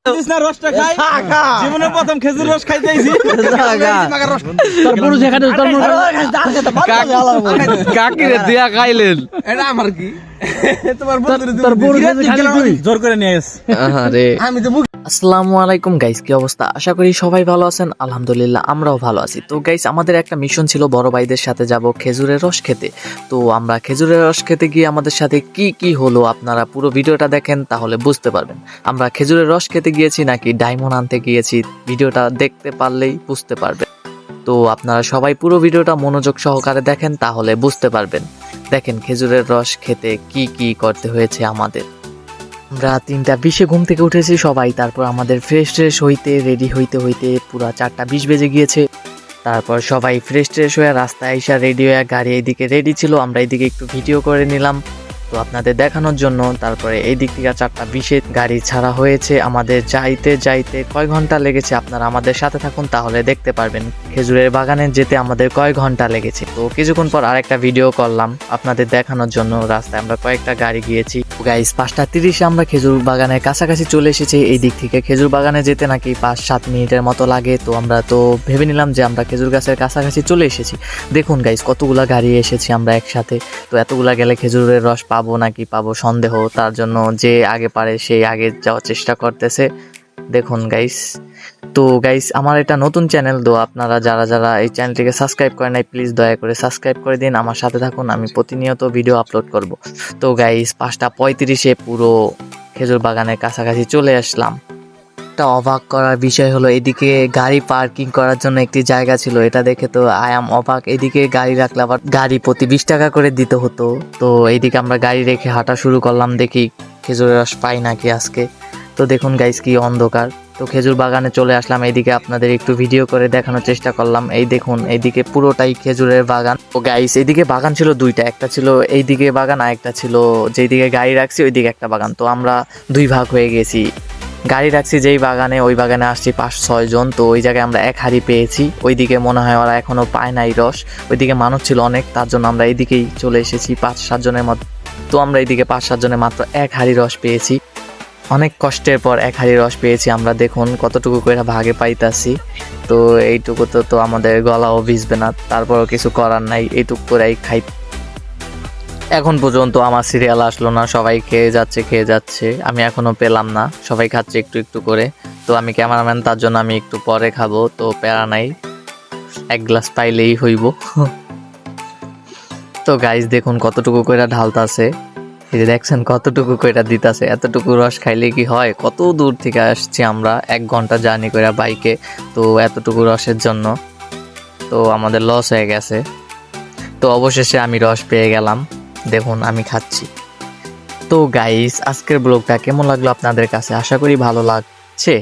রসটা খাই জীবনে প্রথম খেজুর রস খাইতেছি কাকিরে দিয়া খাইলেন এটা আমার কি তোমার জোর করে নিয়ে গেছে। আরে আমি তো মুখ আসসালামু আলাইকুম গাইস, কি অবস্থা? আশা করি সবাই ভালো আছেন। আলহামদুলিল্লাহ আমরাও ভালো আছি। তো গাইস, আমাদের একটা মিশন ছিল বড় ভাইদের সাথে যাব খেজুরের রস খেতে। তো আমরা খেজুরের রস খেতে গিয়ে আমাদের সাথে কি কি হলো আপনারা পুরো ভিডিওটা দেখেন, তাহলে বুঝতে পারবেন আমরা খেজুরের রস খেতে গিয়েছি নাকি ডায়মন্ড আনতে গিয়েছি। ভিডিওটা দেখতে পারলেই বুঝতে পারবেন। তো আপনারা সবাই পুরো ভিডিওটা মনোযোগ সহকারে দেখেন, তাহলে বুঝতে পারবেন। দেখেন খেজুরের রস খেতে কি কি করতে হয়েছে আমাদের। আমরা 3:20 ঘুম থেকে উঠেছি সবাই। তারপর আমাদের ফ্রেশ হইতে রেডি হইতে পুরা 4:20 বেজে গিয়েছে। তারপর সবাই ফ্রেশ হয়ে রাস্তায় আইসা রেডি হয়ে গাড়ি এইদিকে রেডি ছিল, আমরা এইদিকে একটু ভিডিও করে নিলাম তো আপনাদের দেখানোর জন্য। তারপরে এই দিক থেকে 4:20 গাড়ি ছাড়া হয়েছে। আমাদের যাইতে কয় ঘন্টা লেগেছে আপনারা আমাদের সাথে থাকুন, তাহলে দেখতে পারবেন খেজুরের বাগানে যেতে আমাদের কয় ঘন্টা লেগেছে। তো কিছুক্ষণ পর আরেকটা ভিডিও করলাম আপনাদের দেখানোর জন্য। রাস্তায় আমরা কয়েকটা গাড়ি গিয়েছি। গাইস 5:30 আমরা খেজুর বাগানের কাছাকাছি চলে এসেছি। এই দিক থেকে খেজুর বাগানে যেতে নাকি 5-7 মিনিটের মতো লাগে। তো আমরা তো ভেবে নিলাম যে আমরা খেজুর গাছের কাছাকাছি চলে এসেছি। দেখুন গাইস কতগুলা গাড়ি এসেছি আমরা একসাথে। তো এতগুলা গেলে খেজুরের রস পাবো নাকি পাবো সন্দেহ, তার জন্য যে আগে পারে সেই আগে যাওয়ার চেষ্টা করতেছে। দেখুন গাইস, তো গাইস আমার এটা নতুন চ্যানেল, তো আপনারা যারা এই চ্যানেলটিকে সাবস্ক্রাইব করেন নাই প্লিজ দয়া করে সাবস্ক্রাইব করে দিন, আমার সাথে থাকুন, আমি প্রতিনিয়ত ভিডিও আপলোড করব। তো গাইস 5:35 পুরো খেজুর বাগানের কাছাকাছি চলে আসলাম। একটা অবাক করার বিষয় হলো এদিকে গাড়ি পার্কিং করার জন্য একটি জায়গা ছিল, এটা দেখে তো আই এম অবাক। এদিকে গাড়ি রাখলে আবার গাড়ি প্রতি 20 টাকা করে দিতে হতো। তো এইদিকে আমরা গাড়ি রেখে হাঁটা শুরু করলাম, দেখি খেজুরের রস পাই নাকি আজকে। তো দেখুন গাইস কি অন্ধকার। তো খেজুর বাগানে চলে আসলাম, এইদিকে আপনাদের একটু ভিডিও করে দেখানোর চেষ্টা করলাম। এই দেখুন এইদিকে পুরোটাই খেজুরের বাগান। তো গাইস এইদিকে বাগান ছিল দুইটা, একটা ছিল এইদিকে বাগান আর একটা ছিল যেদিকে গাড়ি রাখছি ওইদিকে একটা বাগান। তো আমরা দুই ভাগ হয়ে গেছি। গাড়ি রাখছি যেই বাগানে, ওই বাগানে আসছি 5-6 জন। তো ওই জায়গায় আমরা 1 হাঁড়ি পেয়েছি। ওইদিকে মনে হয় ওরা এখনো পায় নাই রস, ওইদিকে মানুষ ছিল অনেক, তার জন্য আমরা এইদিকেই চলে এসেছি 5-7 জনের মতো। তো আমরা এইদিকে 5-7 জনের মাত্র 1 হাঁড়ি রস পেয়েছি। অনেক কষ্টের পর 1 হাঁড়ি রস পেয়েছি আমরা। দেখুন কতটুকু করে ভাগে পাইতাছি। তো এইটুকু তো আমাদের গলাও ভিজবে না, তারপরও কিছু করার নাই, এইটুকু করেই খাই। এখন পর্যন্ত আমার সিরিয়াল আসলো না, সবাই খেয়ে যাচ্ছে, আমি এখনো পেলাম না। সবাই খাচ্ছে একটু করে। তো আমি ক্যামেরাম্যান, তার জন্য আমি একটু পরে খাবো, তো প্যারা নাই, 1 গ্লাস পাইলেই হইব। তো গাইস দেখুন কতটুকু কইরা ঢালতাছে, এই যে দেখছেন কতটুকু কইরা দিতাছে। এতটুকু রস খাইলে কি হয়? কত দূর থেকে আসছি আমরা, 1 ঘন্টা জার্নি কইরা বাইকে, তো এতটুকু রসের জন্য তো আমাদের লস হয়ে গেছে। তো অবশেষে আমি রস পেয়ে গেলাম, দেখুন আমি খাচ্ছি। তো গাইস আজকের ব্লগটা কেমন লাগলো আপনাদের কাছে? আশা করি ভালো লাগছে।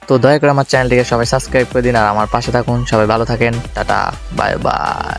তো দয়া করে আমার চ্যানেলটিকে সবাই সাবস্ক্রাইব করে দিন আর আমার পাশে থাকুন। সবাই ভালো থাকেন, টাটা, বাই বাই।